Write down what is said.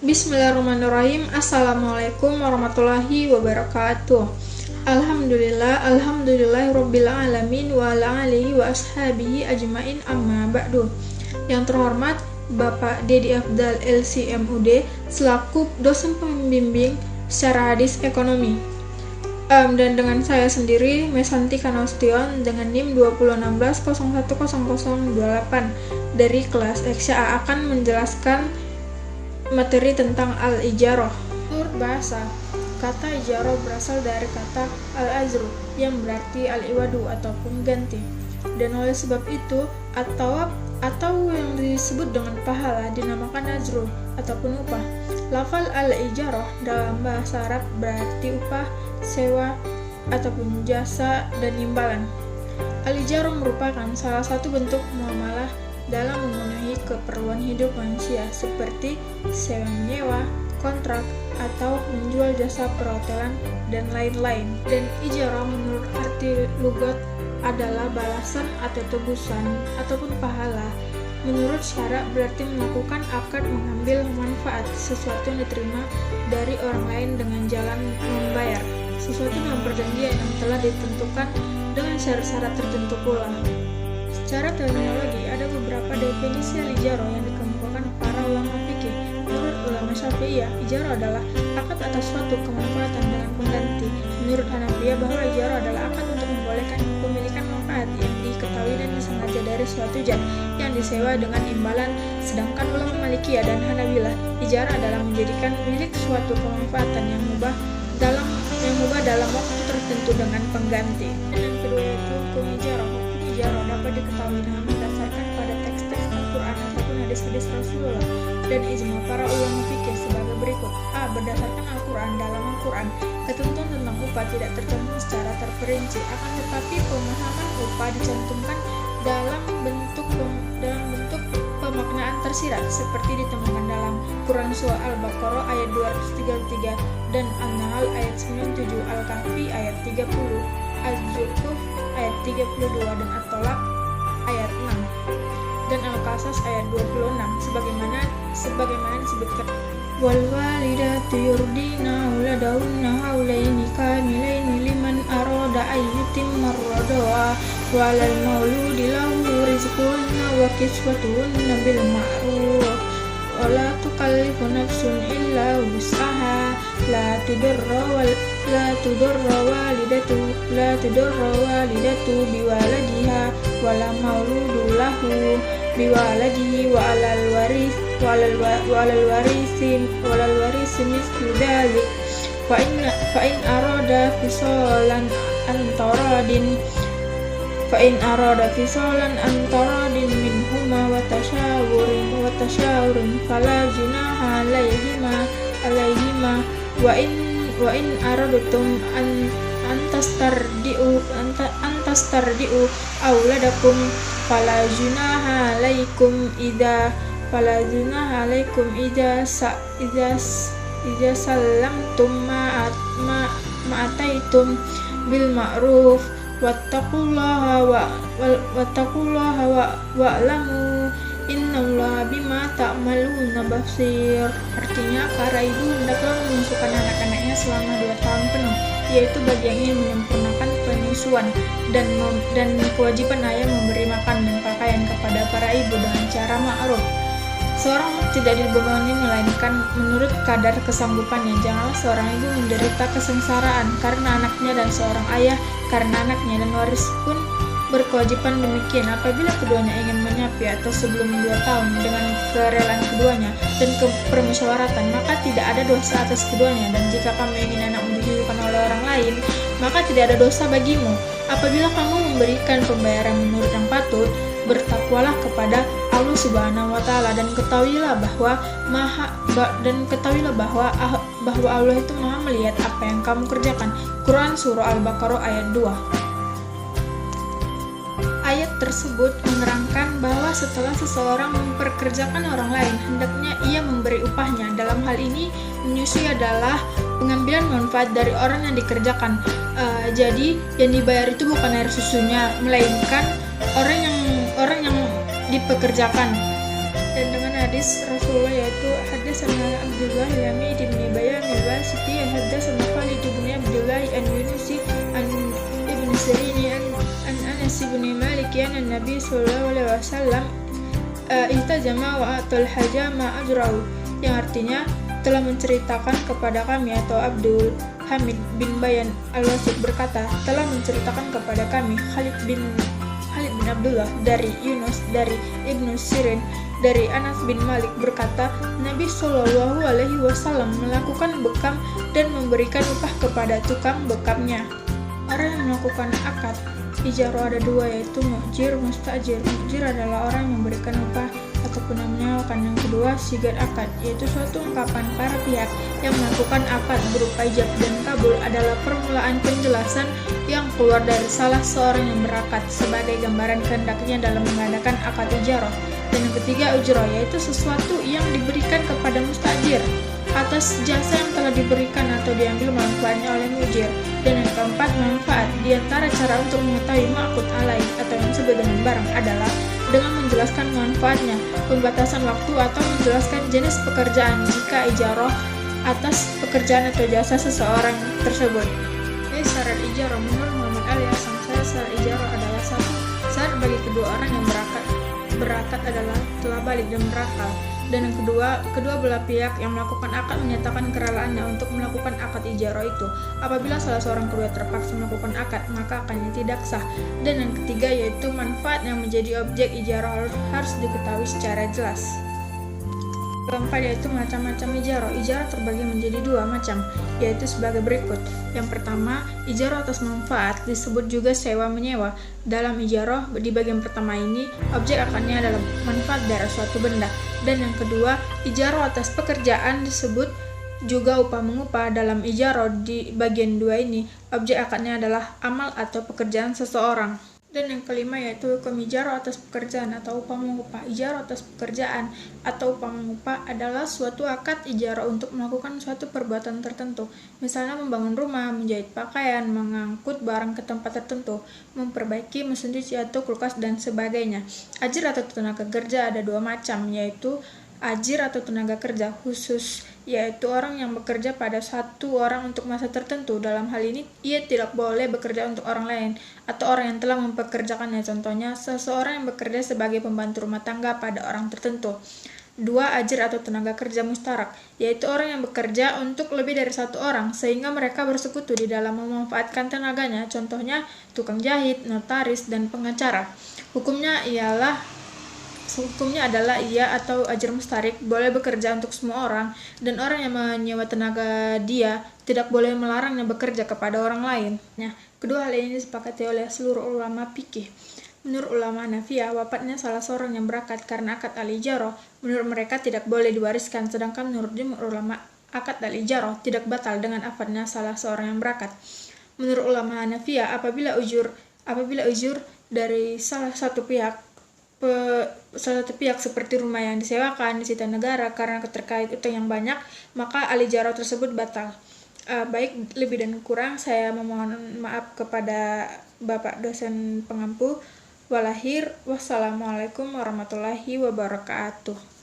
Bismillahirrahmanirrahim. Assalamualaikum warahmatullahi wabarakatuh. Alhamdulillahirabbil alamin wa ala alihi wa ashabihi ajmain, amma ba'du. Yang terhormat Bapak Dedi Afdal LCMUD selaku dosen pembimbing secara hadis ekonomi. Dan dengan saya sendiri, Mesanti Kanastion, dengan NIM 2016010028 dari kelas XA akan menjelaskan materi tentang al-ijarah. Menurut bahasa, kata ijarah berasal dari kata al-ajru yang berarti al-iwadu ataupun ganti. Dan oleh sebab itu, atau yang disebut dengan pahala dinamakan ajru ataupun upah. Lafal al-ijarah dalam bahasa Arab berarti upah, sewa, ataupun jasa dan imbalan. Al-ijarah merupakan salah satu bentuk muamalah dalam memenuhi keperluan hidup manusia seperti sewa menyewa, kontrak, atau menjual jasa perhotelan dan lain-lain. Dan ijarah menurut arti lugat adalah balasan atau tebusan ataupun pahala. Menurut syara berarti melakukan akad mengambil manfaat sesuatu yang diterima dari orang lain dengan jalan membayar sesuatu dengan perjanjian yang telah ditentukan dengan syarat-syarat tertentu pula. Secara terminologi, ada beberapa definisi al-ijarah yang dikemukakan para ulama fikih. Menurut ulama Syafi'iyah, ijarah adalah akad atas suatu kemanfaatan dengan pengganti. Menurut Hanafiyah, bahwa ijarah adalah akad untuk membolehkan pemilikan manfaat yang diketahui dan disengaja dari suatu zat yang disewa dengan imbalan. Sedangkan ulama Malikiyah dan Hanabilah, ijarah adalah menjadikan milik suatu kemanfaatan yang mubah dalam waktu tertentu dengan pengganti. Dan yang kedua yaitu hukum ijarah. Ijarah dapat diketahui dengan berdasarkan pada teks-teks Al-Quran ataupun hadis-hadis Rasulullah dan ijma para ulama fikih sebagai berikut. A. Berdasarkan Al-Quran. Dalam Al-Quran, ketentuan tentang upah tidak tercantum secara terperinci, akan tetapi pemahaman upah dicantumkan dalam bentuk pemaknaan tersirat seperti ditemukan dalam Quran Surah Al-Baqarah ayat 233 dan An-Nahl ayat 97, Al-Kahfi ayat 30, Az-Zukhruf ayat 32 dan At-Tolak ayat 6 dan Al-Qasas ayat 26 sebagaimana disebutkan. Wal walidatu yurdina auladahunna haulaini kamilaini liman arada ayyutimma ar-radha walal mauludi lahu rizquhunna wa kiswatuhunna bil ma'ruf wa la tukallifu nafsun illa wus'aha la tudurra walidatu biwaladiha wala mauludu lahu biwaladihi wa alal warisi mislu dalik fa in arada fisalan antaradin minhuma wa tashawurin fala junaha alaihima wa in aradatum antastardi'u auladakum fala junaha alaikum idza sallamtum ma'ataitum bil ma'ruf wattaqullaha wa'lamu innallaha bima ta'maluna basir. Artinya, para ibu hendaklah menyusukan anak-anaknya selama 2 tahun penuh, yaitu bagi yang ingin menyempurnakan penyusuan, dan kewajiban ayah memberi makan dan pakaian kepada para ibu dengan cara ma'ruf. Seorang tidak dibebani melainkan menurut kadar kesanggupannya. Janganlah seorang ibu menderita kesengsaraan karena anaknya dan seorang ayah karena anaknya, dan waris pun berkewajiban demikian apabila keduanya ingin menyapi atau sebelum 2 tahun dengan kerelaan keduanya dan kepermusyawaratan, maka tidak ada dosa atas keduanya. Dan jika kamu ingin anakmu dihidupkan oleh orang lain, maka tidak ada dosa bagimu. Apabila kamu memberikan pembayaran menurut yang patut, bertakwalah kepada Allah Subhanahu wa Ta'ala, dan ketahuilah bahwa Allah itu Maha melihat apa yang kamu kerjakan. Quran Surah Al-Baqarah ayat 2. Ayat tersebut menerangkan bahwa setelah seseorang memperkerjakan orang lain, hendaknya ia memberi upahnya. Dalam hal ini, menyusui adalah pengambilan manfaat dari orang yang dikerjakan. Jadi, yang dibayar itu bukan air susunya, melainkan orang yang dipekerjakan. Dan dengan hadis Rasulullah yaitu haddatsana Abdullah Lamid bin Bayan al-Wasiti haddatsana Khalid bin Abdullah an-Yunusi an Ibn Sirini an Anas bin Malik an Nabi sallallahu alaihi wasallam ihtajama wa atul hajama ajrahu, yang artinya telah menceritakan kepada kami, atau Abdul Hamid bin Bayan al-Wasit berkata, telah menceritakan kepada kami Khalid bin Abdullah dari Yunus dari Ibnu Sirin dari Anas bin Malik berkata, Nabi Shallallahu Alaihi Wasallam melakukan bekam dan memberikan upah kepada tukang bekamnya. Orang yang melakukan akad ijarah ada dua, yaitu mu'jir, mustajir. Mu'jir adalah orang yang memberikan upah ataupun menyewakan. Yang kedua, sigat akad, yaitu suatu ungkapan para pihak yang melakukan akad berupa ijab dan kabul adalah permulaan penjelasan yang keluar dari salah seorang yang berakad sebagai gambaran kehendaknya dalam mengadakan akad ijarah. Dan yang ketiga, ujrah, yaitu sesuatu yang diberikan kepada mustajir atas jasa yang telah diberikan atau diambil manfaatnya oleh mujir. Dan yang keempat, manfaat. Di antara cara untuk mengetahui ma'qud alaih atau yang disebut dengan barang adalah dengan menjelaskan manfaatnya, pembatasan waktu, atau menjelaskan jenis pekerjaan jika ijarah atas pekerjaan atau jasa seseorang tersebut. Syarat ijarah menurut Muhammad Ali Hasan, syarat ijarah adalah satu, syarat bagi kedua orang yang berakad adalah telah balik dan berakal. Dan yang kedua belah pihak yang melakukan akad menyatakan kerelaannya untuk melakukan akad ijarah itu. Apabila salah seorang kedua terpaksa melakukan akad, maka akadnya tidak sah. Dan yang ketiga yaitu manfaat yang menjadi objek ijarah harus diketahui secara jelas. Keempat yaitu macam-macam ijarah. Ijarah terbagi menjadi dua macam, yaitu sebagai berikut. Yang pertama, ijarah atas manfaat, disebut juga sewa-menyewa. Dalam ijarah, di bagian pertama ini, objek akadnya adalah manfaat dari suatu benda. Dan yang kedua, ijarah atas pekerjaan, disebut juga upah mengupah. Dalam ijarah di bagian dua ini, objek akadnya adalah amal atau pekerjaan seseorang. Dan yang kelima yaitu hukum ijarah atas pekerjaan atau upah mengupah. Ijarah atas pekerjaan atau upah mengupah adalah suatu akad ijarah untuk melakukan suatu perbuatan tertentu, misalnya membangun rumah, menjahit pakaian, mengangkut barang ke tempat tertentu, memperbaiki mesin cuci atau kulkas dan sebagainya. Ajir atau tenaga kerja ada dua macam, yaitu ajir atau tenaga kerja khusus, yaitu orang yang bekerja pada satu orang untuk masa tertentu. Dalam hal ini, ia tidak boleh bekerja untuk orang lain atau orang yang telah mempekerjakannya. Contohnya, seseorang yang bekerja sebagai pembantu rumah tangga pada orang tertentu. Dua, ajir atau tenaga kerja mustarak, yaitu orang yang bekerja untuk lebih dari satu orang, sehingga mereka bersekutu di dalam memanfaatkan tenaganya. Contohnya, tukang jahit, notaris, dan pengacara. Hukumnya adalah ia atau ajir mustarik boleh bekerja untuk semua orang, dan orang yang menyewa tenaga dia tidak boleh melarangnya bekerja kepada orang lain. Kedua hal ini disepakati oleh seluruh ulama fikih. Menurut ulama Hanafiyah, wafatnya salah seorang yang berakad karena akad al-ijarah, menurut mereka tidak boleh diwariskan, sedangkan menurut ulama akad al-ijarah tidak batal dengan wafatnya salah seorang yang berakad. Menurut ulama Hanafiyah, apabila ujur dari salah satu pihak seperti rumah yang disewakan disita negara karena terkait utang yang banyak, maka al-ijarah tersebut batal. Baik, lebih dan kurang saya memohon maaf kepada Bapak dosen pengampu. Wassalamualaikum warahmatullahi wabarakatuh.